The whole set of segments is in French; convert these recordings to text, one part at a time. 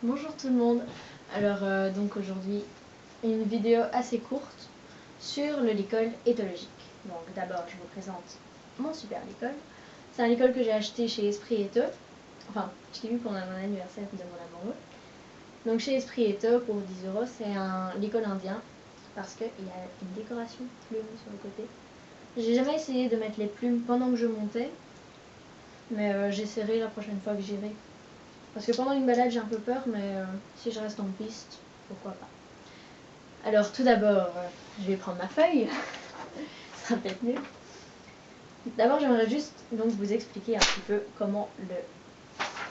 Bonjour tout le monde. Alors donc aujourd'hui une vidéo assez courte sur le licol éthologique. Donc d'abord je vous présente mon super licol. C'est un licol que j'ai acheté chez Esprit Eto. Enfin je l'ai eu pendant mon anniversaire de mon amoureux. Donc chez Esprit Eto pour 10 €, c'est un licol indien parce qu'il y a une décoration plume sur le côté. J'ai jamais essayé de mettre les plumes pendant que je montais, mais j'essaierai la prochaine fois que j'irai. Parce que pendant une balade, j'ai un peu peur, mais si je reste en piste, pourquoi pas. Alors, tout d'abord, je vais prendre ma feuille. Ça sera peut-être mieux. D'abord, j'aimerais juste donc vous expliquer un petit peu comment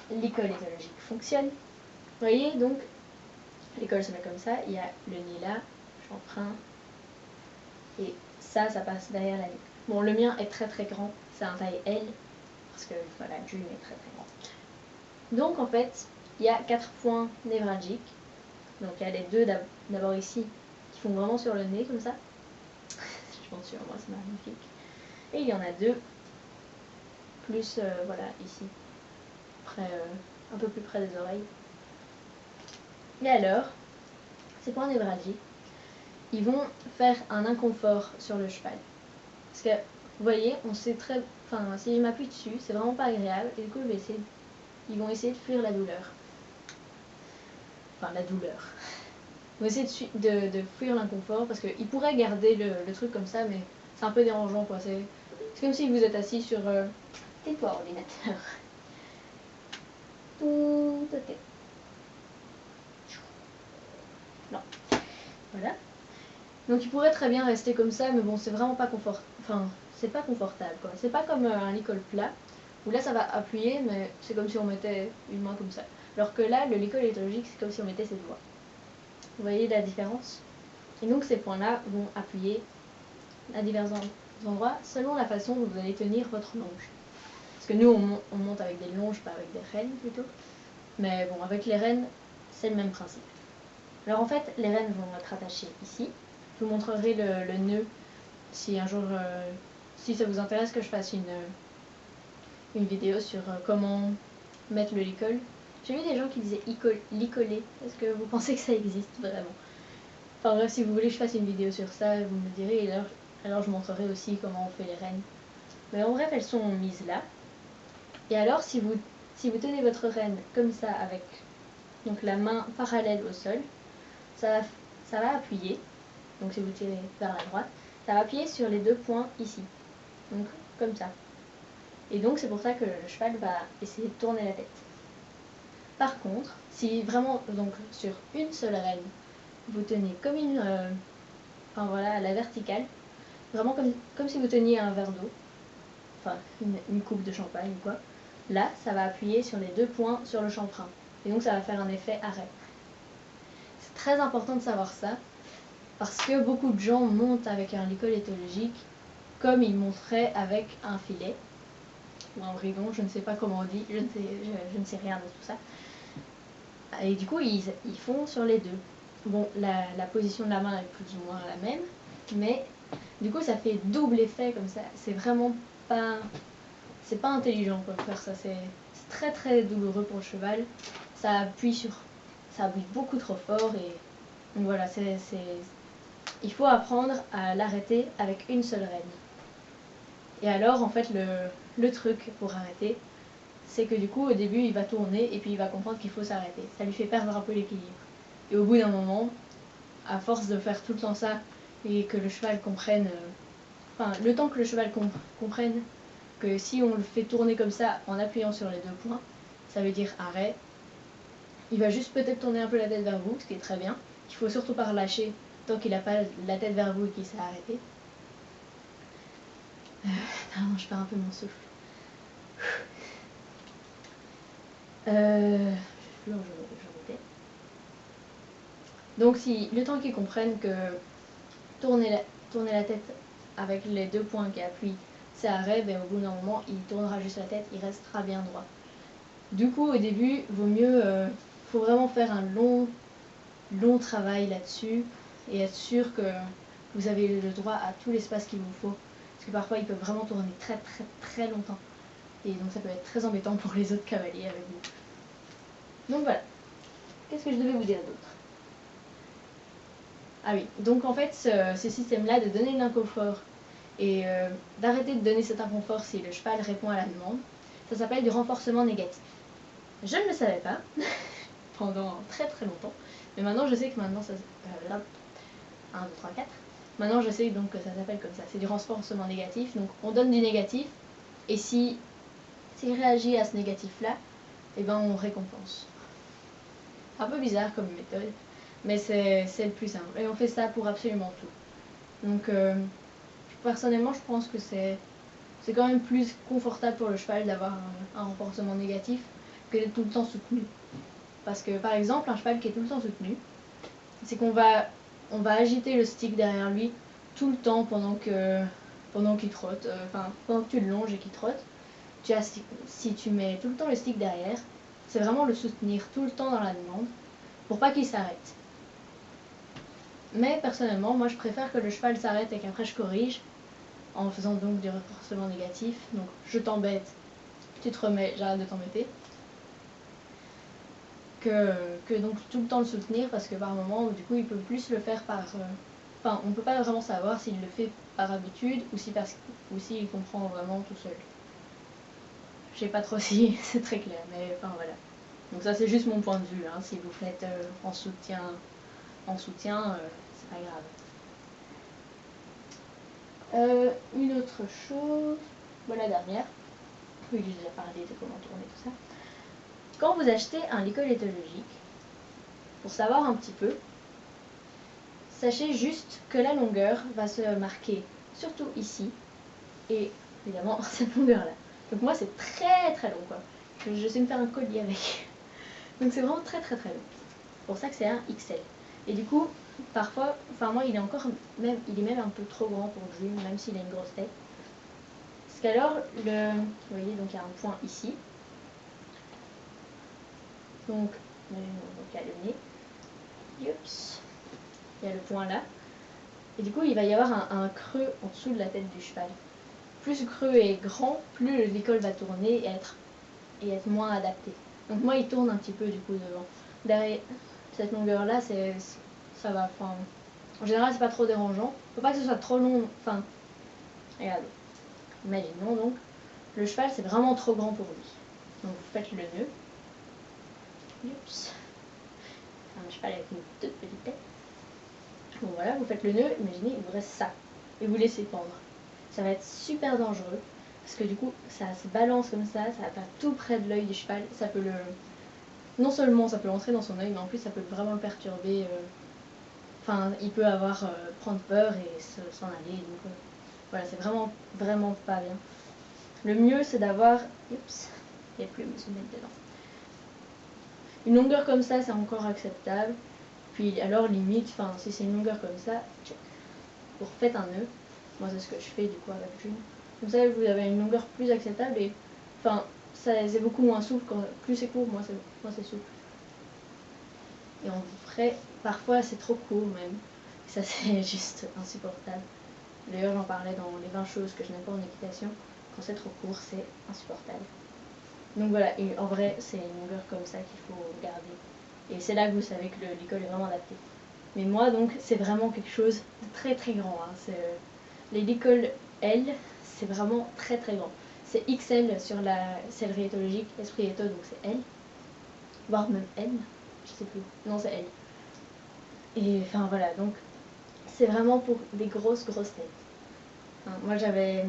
l'école éthologique fonctionne. Vous voyez, donc, l'école se met comme ça. Il y a le nid là, j'emprunte. Et ça passe derrière la nuque. Bon, le mien est très très grand. C'est un taille L. Parce que, voilà, June est très très grand. Donc, en fait, il y a 4 points névralgiques. Donc il y a les deux d'abord ici qui font vraiment sur le nez comme ça. Je pense sur moi c'est magnifique. Et il y en a deux plus voilà ici, un peu plus près des oreilles. Et alors, ces points névralgiques, ils vont faire un inconfort sur le cheval. Parce que vous voyez, on sait très, enfin si je m'appuie dessus, c'est vraiment pas agréable et du coup ils vont essayer de fuir la douleur. Enfin la douleur. Ils vont essayer de fuir l'inconfort parce qu'ils pourraient garder le truc comme ça, mais c'est un peu dérangeant quoi. C'est comme si vous êtes assis sur tais-toi ordinateur. Tout ok. Non. Voilà. Donc ils pourraient très bien rester comme ça, mais bon c'est vraiment pas confortable. Enfin c'est pas confortable quoi. C'est pas comme un licol plat où là ça va appuyer, mais c'est comme si on mettait une main comme ça. Alors que là le licol éthologique c'est comme si on mettait ses doigts. Vous voyez la différence? Et donc ces points-là vont appuyer à divers endroits selon la façon dont vous allez tenir votre longe. Parce que nous on monte avec des longes, pas avec des rênes plutôt. Mais bon, avec les rênes, c'est le même principe. Alors en fait, les rênes vont être attachées ici. Je vous montrerai le nœud si un jour, si ça vous intéresse que je fasse une vidéo sur comment mettre le licol. J'ai vu des gens qui disaient licoler. Est-ce que vous pensez que ça existe vraiment? Enfin bref, si vous voulez que je fasse une vidéo sur ça, vous me direz. Et alors je montrerai aussi comment on fait les rênes. Mais en bref, elles sont mises là. Et alors, si vous tenez votre rêne comme ça, avec donc la main parallèle au sol, ça va appuyer. Donc si vous tirez vers la droite, ça va appuyer sur les deux points ici. Donc comme ça. Et donc c'est pour ça que le cheval va essayer de tourner la tête. Par contre, si vraiment, donc sur une seule rêne, vous tenez comme une... enfin voilà, à la verticale, vraiment comme si vous teniez un verre d'eau, enfin une coupe de champagne ou quoi. Là, ça va appuyer sur les deux points sur le chanfrein. Et donc ça va faire un effet arrêt. C'est très important de savoir ça, parce que beaucoup de gens montent avec un licol éthologique comme ils monteraient avec un filet ou un bridon, je ne sais pas comment on dit, je ne sais rien de tout ça. Et du coup, ils font sur les deux. Bon, la position de la main est plus ou moins la même, mais du coup, ça fait double effet comme ça. C'est vraiment pas... C'est pas intelligent quoi, de faire ça. C'est très très douloureux pour le cheval. Ça appuie beaucoup trop fort et donc voilà, il faut apprendre à l'arrêter avec une seule rêne. Et alors en fait le truc pour arrêter, c'est que du coup au début il va tourner et puis il va comprendre qu'il faut s'arrêter. Ça lui fait perdre un peu l'équilibre. Et au bout d'un moment, à force de faire tout le temps ça et que le cheval comprenne, enfin le temps que le cheval comprenne que si on le fait tourner comme ça en appuyant sur les deux points, ça veut dire arrêt. Il va juste peut-être tourner un peu la tête vers vous, ce qui est très bien. Il faut surtout pas relâcher tant qu'il n'a pas la tête vers vous et qu'il s'est arrêté. Pardon, je perds un peu mon souffle. Je remontais. Donc si le temps qu'ils comprennent que tourner la tête avec les deux points qui appuient, c'est arrêt, ben, au bout d'un moment, il tournera juste la tête, il restera bien droit. Du coup, au début, vaut mieux, faut vraiment faire un long travail là-dessus et être sûr que vous avez le droit à tout l'espace qu'il vous faut. Parce que parfois, ils peuvent vraiment tourner très très très longtemps. Et donc ça peut être très embêtant pour les autres cavaliers avec vous. Donc voilà. qu'est-ce que je devais vous dire d'autre? Ah oui, donc en fait, ce système-là de donner l'inconfort et d'arrêter de donner cet inconfort si le cheval répond à la demande, ça s'appelle du renforcement négatif. Je ne le savais pas pendant très très longtemps, mais maintenant je sais que maintenant ça... 1, 2, 3, 4. Maintenant je sais donc que ça s'appelle comme ça, c'est du renforcement négatif, donc on donne du négatif, et s'il réagit à ce négatif-là, et ben on récompense. Un peu bizarre comme méthode, mais c'est le plus simple, et on fait ça pour absolument tout. Donc personnellement je pense que c'est quand même plus confortable pour le cheval d'avoir un renforcement négatif que d'être tout le temps soutenu. Parce que par exemple, un cheval qui est tout le temps soutenu, c'est qu'on va agiter le stick derrière lui tout le temps pendant qu'il trotte, pendant que tu le longes et qu'il trotte. Si tu mets tout le temps le stick derrière, c'est vraiment le soutenir tout le temps dans la demande pour pas qu'il s'arrête. Mais personnellement, moi je préfère que le cheval s'arrête et qu'après je corrige en faisant donc du renforcement négatif. Donc je t'embête, tu te remets, j'arrête de t'embêter. Que donc tout le temps le soutenir, parce que par moment du coup il peut plus le faire par... Enfin on peut pas vraiment savoir s'il le fait par habitude ou s'il comprend vraiment tout seul. Je sais pas trop si c'est très clair, mais enfin voilà. Donc ça c'est juste mon point de vue, hein. Si vous faites en soutien, c'est pas grave. Une autre chose, voilà la dernière. Oui, j'ai déjà parlé de comment tourner tout ça. Quand vous achetez un licol éthologique, pour savoir un petit peu, sachez juste que la longueur va se marquer surtout ici et évidemment cette longueur là. Donc moi c'est très très long quoi. Je sais me faire un collier avec. Donc c'est vraiment très très très long. C'est pour ça que c'est un XL. Et du coup, parfois, moi il est même un peu trop grand pour Dream, même s'il a une grosse tête. Parce qu'alors, vous voyez, donc il y a un point ici. Donc il y a le nez. Oups. Il y a le point là. Et du coup, il va y avoir un creux en dessous de la tête du cheval. Plus le creux est grand, plus le licol va tourner et être moins adapté. Donc moi, il tourne un petit peu du coup devant. Derrière cette longueur-là, ça va. En général, c'est pas trop dérangeant. Faut pas que ce soit trop long. Regardez. Imaginons donc, le cheval, c'est vraiment trop grand pour lui. Donc vous faites le nœud. Oups. Un cheval avec une toute petite tête. Bon voilà, vous faites le nœud, imaginez, il vous reste ça. Et vous laissez pendre. Ça va être super dangereux. Parce que du coup, ça se balance comme ça va pas tout près de l'œil du cheval. Ça peut non seulement ça peut entrer dans son œil, mais en plus ça peut vraiment le perturber. Il peut prendre peur et s'en aller. Donc voilà, c'est vraiment, vraiment pas bien. Le mieux, c'est d'avoir... Oups, les plumes se mettent dedans. Une longueur comme ça, c'est encore acceptable. Puis alors, limite, si c'est une longueur comme ça, vous refaites un nœud. Moi, c'est ce que je fais du coup avec une. Comme ça, vous avez une longueur plus acceptable et c'est beaucoup moins souple. Plus c'est court, moins c'est souple. Et on ferait... Parfois, c'est trop court même. Ça, c'est juste insupportable. D'ailleurs, j'en parlais dans les 20 choses que je n'aime pas en équitation. Quand c'est trop court, c'est insupportable. Donc voilà, et en vrai, c'est une longueur comme ça qu'il faut garder. Et c'est là que vous savez que l'école est vraiment adaptée. Mais moi, donc, c'est vraiment quelque chose de très très grand. Hein. Les licoles L, c'est vraiment très très grand. C'est XL sur la sellerie éthologique, esprit étho, donc c'est L. Voire même M, je sais plus. Non, c'est L. Et voilà, donc c'est vraiment pour des grosses têtes. Moi, j'avais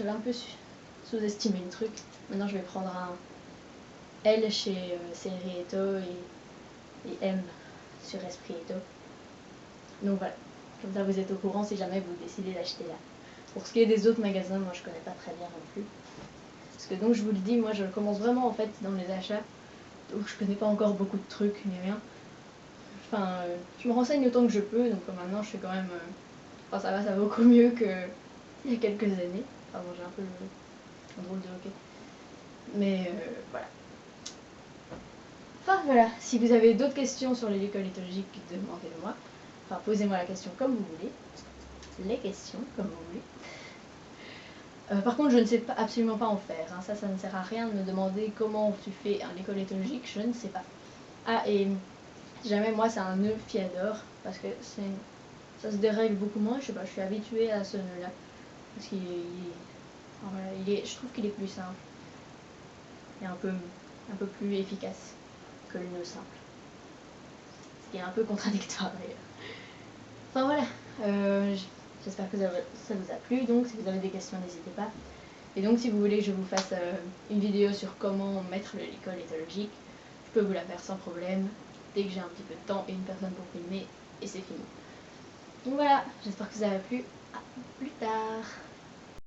un peu sous-estimé le truc. Maintenant, je vais prendre un L chez sellerie étho et M sur esprit étho. Donc voilà, comme ça vous êtes au courant si jamais vous décidez d'acheter là. Pour ce qui est des autres magasins, moi je connais pas très bien non plus. Parce que donc je vous le dis, moi je commence vraiment en fait dans les achats, donc je connais pas encore beaucoup de trucs ni rien. Je me renseigne autant que je peux, donc maintenant je fais quand même... ça va beaucoup mieux qu'il y a quelques années. Pardon, j'ai un peu un drôle de hockey. Mais voilà. Voilà, si vous avez d'autres questions sur les licoles éthologiques, demandez-le-moi. Posez-moi la question comme vous voulez. Les questions comme vous voulez. Par contre, je ne sais absolument pas en faire. Hein. Ça ne sert à rien de me demander comment tu fais un licol éthologique. Je ne sais pas. Ah, et Si jamais moi c'est un nœud fiador, parce que ça se dérègle beaucoup moins, je sais pas, je suis habituée à ce nœud là. Parce enfin, voilà, je trouve qu'il est plus simple et un peu plus efficace que le nœud simple. Ce qui est un peu contradictoire d'ailleurs. Enfin voilà, j'espère que ça vous a plu, donc si vous avez des questions n'hésitez pas. Et donc si vous voulez que je vous fasse une vidéo sur comment mettre le licol éthologique, je peux vous la faire sans problème, dès que j'ai un petit peu de temps et une personne pour filmer, et c'est fini. Donc voilà, j'espère que ça vous a plu, à plus tard.